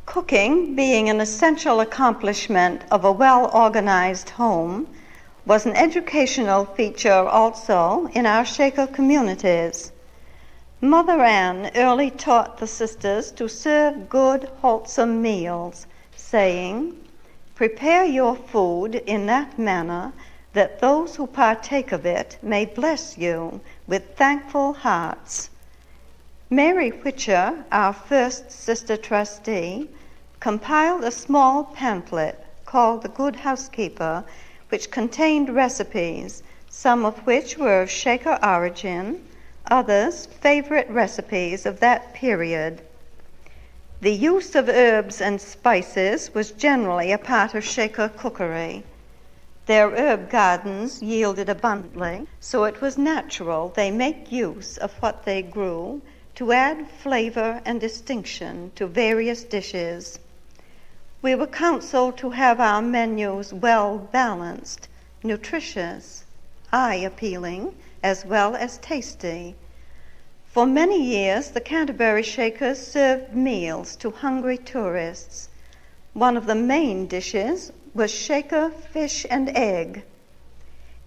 Cooking, being an essential accomplishment of a well-organized home, was an educational feature also in our Shaker communities. Mother Ann early taught the sisters to serve good, wholesome meals, saying, "Prepare your food in that manner that those who partake of it may bless you with thankful hearts." Mary Whicher, our first sister trustee, compiled a small pamphlet called The Good Housekeeper, which contained recipes, some of which were of Shaker origin, others favorite recipes of that period. The use of herbs and spices was generally a part of Shaker cookery. Their herb gardens yielded abundantly, so it was natural they make use of what they grew to add flavor and distinction to various dishes. We were counseled to have our menus well balanced, nutritious, eye-appealing, as well as tasty. For many years, the Canterbury Shakers served meals to hungry tourists. One of the main dishes was Shaker fish and egg.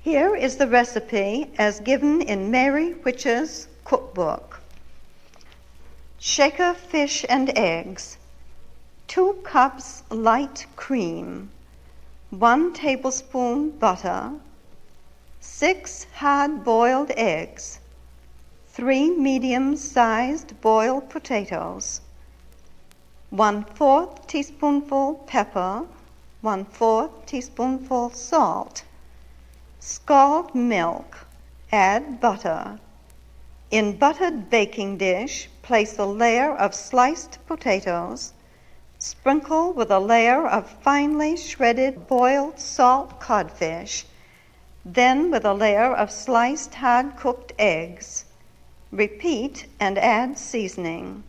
Here is the recipe as given in Mary Whicher's cookbook. Shaker fish and eggs. 2 cups light cream, 1 tablespoon butter, 6 hard-boiled eggs, 3 medium-sized boiled potatoes, 1/4 teaspoonful pepper, 1/4 teaspoonful salt, scald milk, add butter. In buttered baking dish, place a layer of sliced potatoes, sprinkle with a layer of finely shredded boiled salt codfish, then with a layer of sliced hard-cooked eggs. Repeat and add seasoning.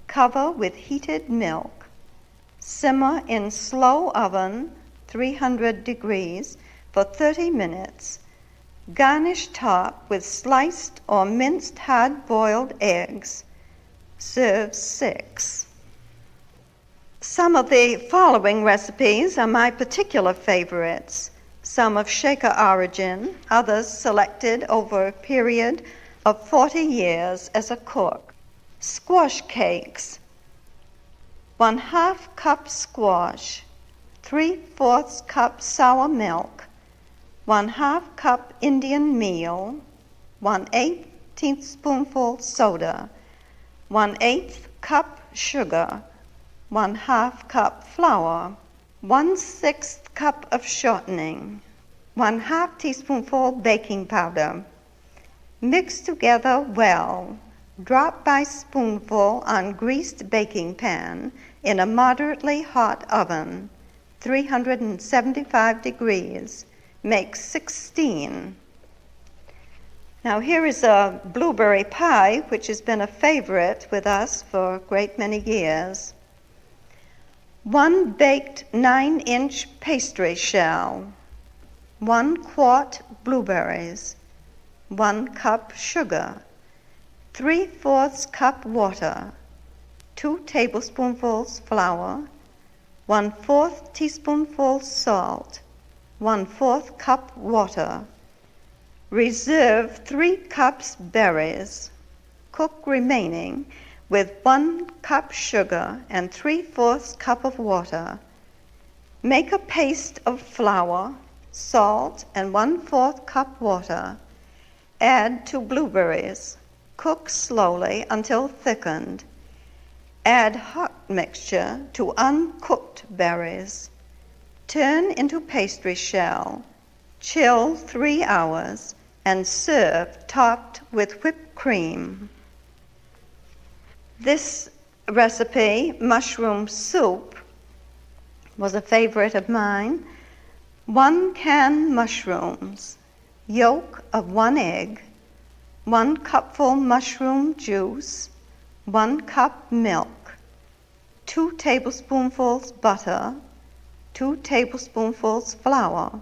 Cover with heated milk. Simmer in slow oven, 300 degrees, for 30 minutes. Garnish top with sliced or minced hard-boiled eggs. Serve 6. Some of the following recipes are my particular favorites, some of Shaker origin, others selected over a period of 40 years as a cook. Squash cakes. 1/2 cup squash, 3/4 cup sour milk, 1/2 cup Indian meal, 1/8 teaspoonful soda, 1/8 cup sugar, 1/2 cup flour, 1/6 cup of shortening, 1/2 teaspoonful baking powder. Mix together well. Drop by spoonful on greased baking pan in a moderately hot oven, 375 degrees. Make 16. Now here is a blueberry pie, which has been a favorite with us for a great many years. 1 baked 9-inch pastry shell, 1 quart blueberries, 1 cup sugar, 3/4 cup water, 2 tablespoonfuls flour, 1/4 teaspoonful salt, 1/4 cup water. Reserve 3 cups berries. Cook remaining with 1 cup sugar and 3/4 cup of water. Make a paste of flour, salt, and 1/4 cup water. Add to blueberries. Cook slowly until thickened. Add hot mixture to uncooked berries. Turn into pastry shell. Chill 3 hours and serve topped with whipped cream. This recipe, mushroom soup, was a favorite of mine. 1 can mushrooms, yolk of 1 egg, 1 cupful mushroom juice, 1 cup milk, 2 tablespoonfuls butter, 2 tablespoonfuls flour,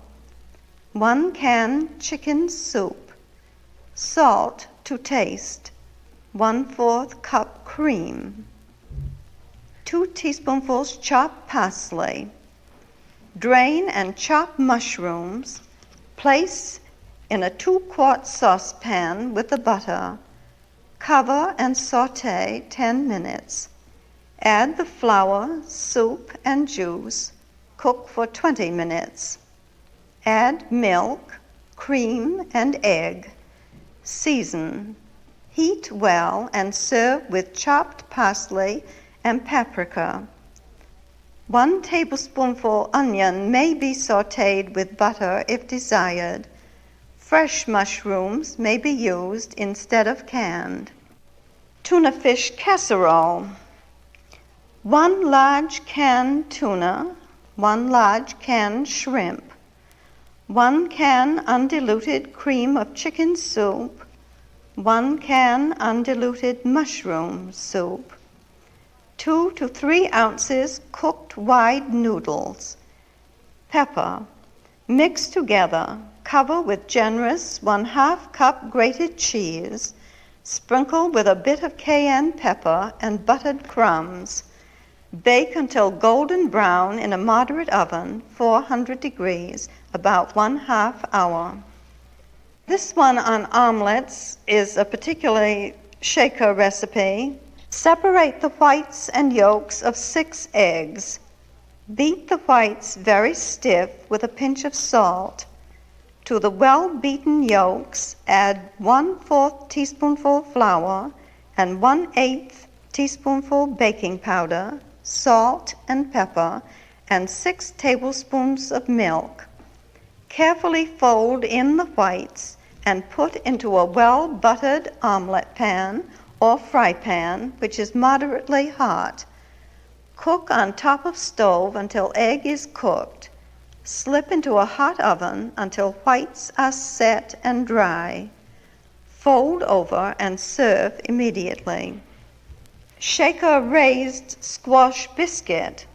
1 can chicken soup, salt to taste, 1/4 cup cream. 2 teaspoonfuls chopped parsley. Drain and chop mushrooms. Place in a 2-quart saucepan with the butter. Cover and saute 10 minutes. Add the flour, soup, and juice. Cook for 20 minutes. Add milk, cream, and egg. Season. Heat well and serve with chopped parsley and paprika. 1 tablespoonful onion may be sauteed with butter if desired. Fresh mushrooms may be used instead of canned. Tuna fish casserole. 1 large canned tuna, 1 large canned shrimp, 1 can undiluted cream of chicken soup, 1 can undiluted mushroom soup, 2 to 3 ounces cooked wide noodles, pepper. Mix together. Cover with generous 1/2 cup grated cheese. Sprinkle with a bit of cayenne pepper and buttered crumbs. Bake until golden brown in a moderate oven, 400 degrees, about 1/2 hour. This one on omelets is a particularly shaker recipe. Separate the whites and yolks of 6 eggs. Beat the whites very stiff with a pinch of salt. To the well-beaten yolks, add 1/4 teaspoonful flour and 1/8 teaspoonful baking powder, salt and pepper, and 6 tablespoons of milk. Carefully fold in the whites and put into a well-buttered omelet pan or fry pan, which is moderately hot. Cook on top of stove until egg is cooked. Slip into a hot oven until whites are set and dry. Fold over and serve immediately. Shaker raised squash biscuit.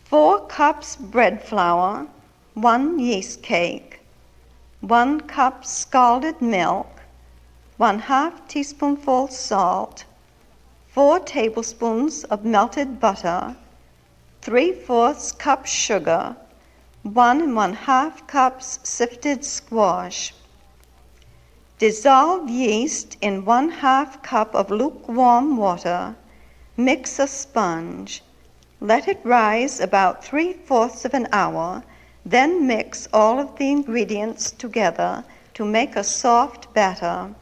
4 cups bread flour, 1 yeast cake, 1 cup scalded milk, 1/2 teaspoonful salt, 4 tablespoons of melted butter, 3/4 cup sugar, 1 1/2 cups sifted squash. Dissolve yeast in 1/2 cup of lukewarm water. Mix a sponge. Let it rise about 3/4 of an hour, then mix all of the ingredients together to make a soft batter.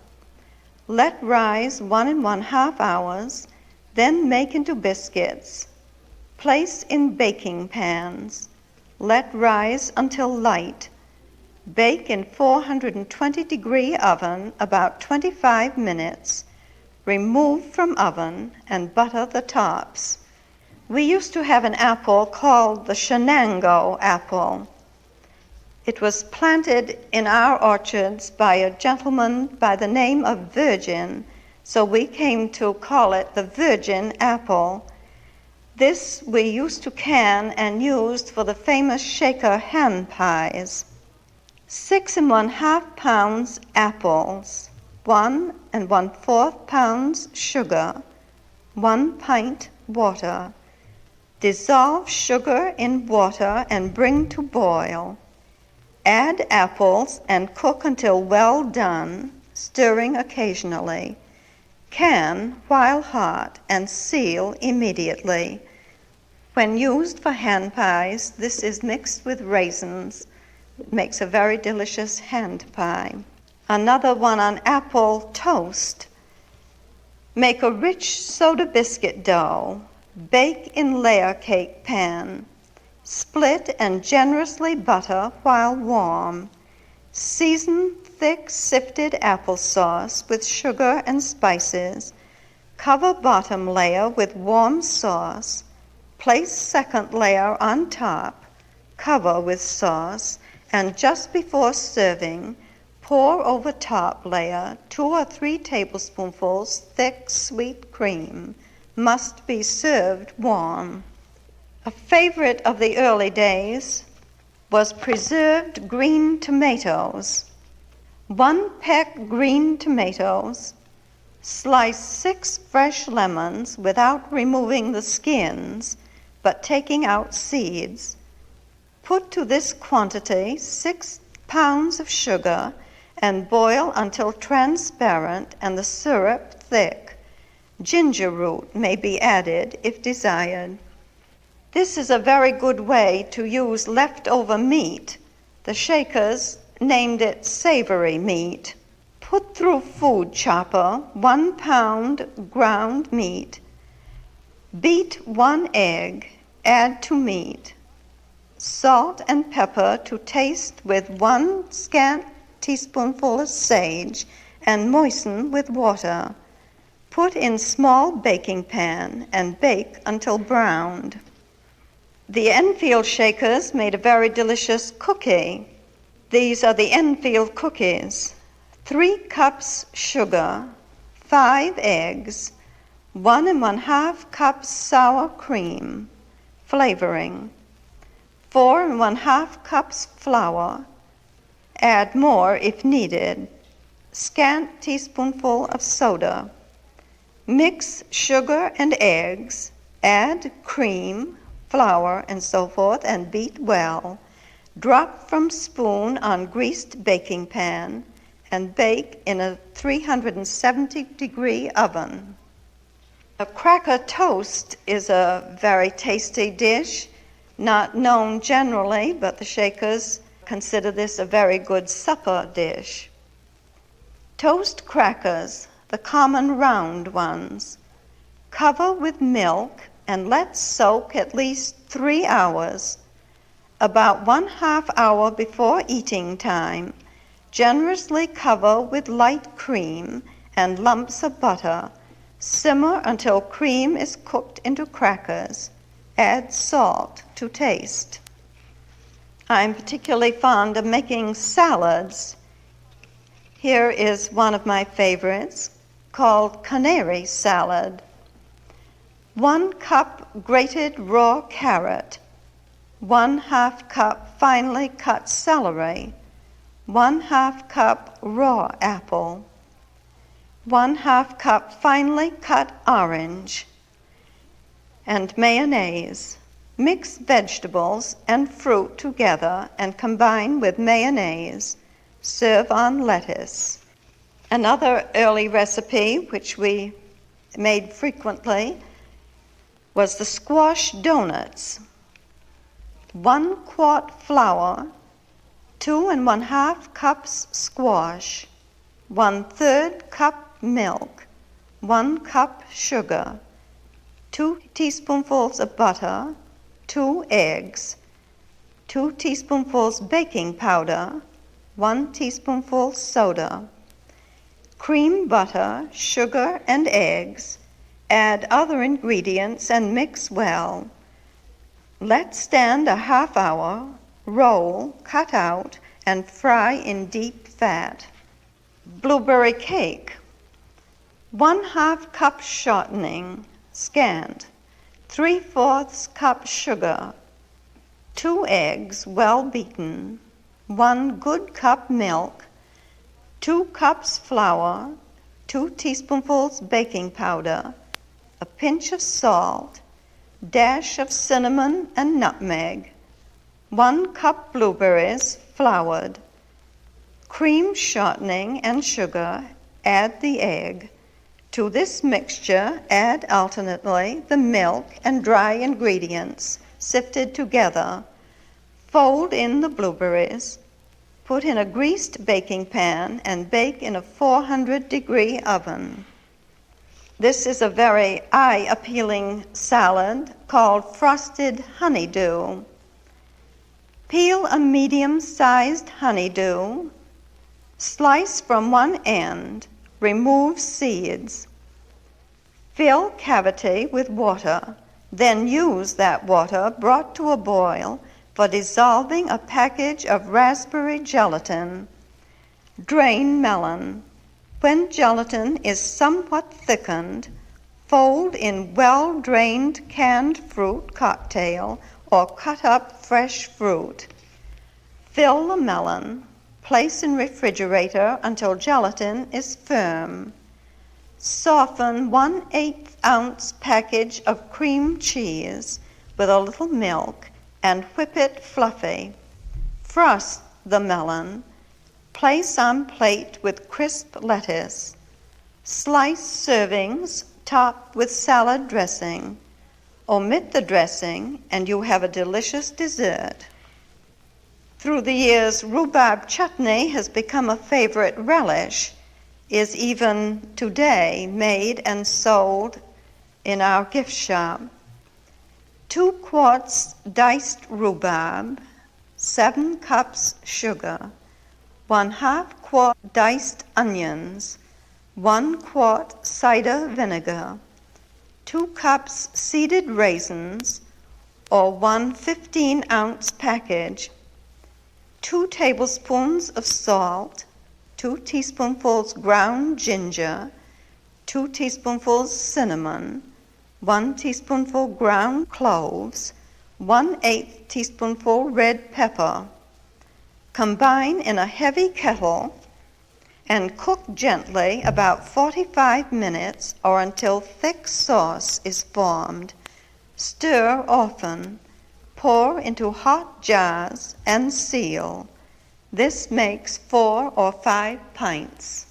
Let rise 1 1/2 hours, then make into biscuits. Place in baking pans. Let rise until light. Bake in 420-degree oven about 25 minutes. Remove from oven and butter the tops. We used to have an apple called the Shenango apple. It was planted in our orchards by a gentleman by the name of Virgin, so we came to call it the Virgin apple. This we used to can and used for the famous shaker hand pies. 6 1/2 pounds apples, 1 1/4 pounds sugar, 1 pint water. Dissolve sugar in water and bring to boil. Add apples and cook until well done, stirring occasionally. Can while hot and seal immediately. When used for hand pies, this is mixed with raisins. It makes a very delicious hand pie. Another one on apple toast. Make a rich soda biscuit dough. Bake in layer cake pan. Split and generously butter while warm. Season thick sifted applesauce with sugar and spices. Cover bottom layer with warm sauce. Place second layer on top. Cover with sauce, and just before serving, pour over top layer 2 or 3 tablespoonfuls thick sweet cream. Must be served warm. A favorite of the early days was preserved green tomatoes. 1 peck green tomatoes, Slice 6 fresh lemons without removing the skins, but taking out seeds. Put to this quantity 6 pounds of sugar and boil until transparent and the syrup thick. Ginger root may be added if desired. This is a very good way to use leftover meat. The Shakers named it savory meat. Put through food chopper 1 pound ground meat. Beat 1 egg, add to meat. Salt and pepper to taste with 1 scant teaspoonful of sage and moisten with water. Put in small baking pan and bake until browned. The Enfield Shakers made a very delicious cookie. These are the Enfield cookies. 3 cups sugar, 5 eggs, 1 1/2 cups sour cream, flavoring, 4 1/2 cups flour, add more if needed, scant teaspoonful of soda. Mix sugar and eggs, add cream, flour, and so forth, and beat well. Drop from spoon on greased baking pan and bake in a 370-degree oven. A cracker toast is a very tasty dish, not known generally, but the Shakers consider this a very good supper dish. Toast crackers, the common round ones. Cover with milk and let soak at least 3 hours. About 1/2 hour before eating time, generously cover with light cream and lumps of butter. Simmer until cream is cooked into crackers. Add salt to taste. I'm particularly fond of making salads. Here is one of my favorites, called canary salad. 1 cup grated raw carrot, 1/2 cup finely cut celery, 1/2 cup raw apple, 1/2 cup finely cut orange, and mayonnaise. Mix vegetables and fruit together and combine with mayonnaise. Serve on lettuce. Another early recipe, which we made frequently, was the squash donuts. 1 quart flour, 2 1/2 cups squash, 1/3 cup milk, 1 cup sugar, 2 teaspoonfuls of butter, 2 eggs, 2 teaspoonfuls baking powder, 1 teaspoonful soda. Cream butter, sugar, and eggs. Add other ingredients and mix well. Let stand a half hour, roll, cut out, and fry in deep fat. Blueberry cake. 1/2 cup shortening, scant. 3/4 cup sugar. 2 eggs, well beaten. 1 good cup milk. 2 cups flour. 2 teaspoonfuls baking powder. A pinch of salt. Dash of cinnamon and nutmeg. 1 cup blueberries, floured. Cream shortening and sugar. Add the egg. To this mixture, add alternately the milk and dry ingredients sifted together. Fold in the blueberries. Put in a greased baking pan and bake in a 400-degree oven. This is a very eye-appealing salad called frosted honeydew. Peel a medium-sized honeydew. Slice from one end. Remove seeds. Fill cavity with water. Then use that water brought to a boil for dissolving a package of raspberry gelatin. Drain melon. When gelatin is somewhat thickened, fold in well-drained canned fruit cocktail or cut up fresh fruit. Fill the melon. Place in refrigerator until gelatin is firm. Soften 1/8 ounce package of cream cheese with a little milk and whip it fluffy. Frost the melon. Place on plate with crisp lettuce. Slice servings topped with salad dressing. Omit the dressing and you have a delicious dessert. Through the years, rhubarb chutney has become a favorite relish, is even today made and sold in our gift shop. 2 quarts diced rhubarb, 7 cups sugar, 1/2 quart diced onions, 1 quart cider vinegar, 2 cups seeded raisins, or 1 15-ounce package, 2 tablespoons of salt, 2 teaspoonfuls ground ginger, 2 teaspoonfuls cinnamon, 1 teaspoonful ground cloves, 1/8 teaspoonful red pepper. Combine in a heavy kettle and cook gently about 45 minutes or until thick sauce is formed. Stir often. Pour into hot jars and seal. This makes 4 or 5 pints.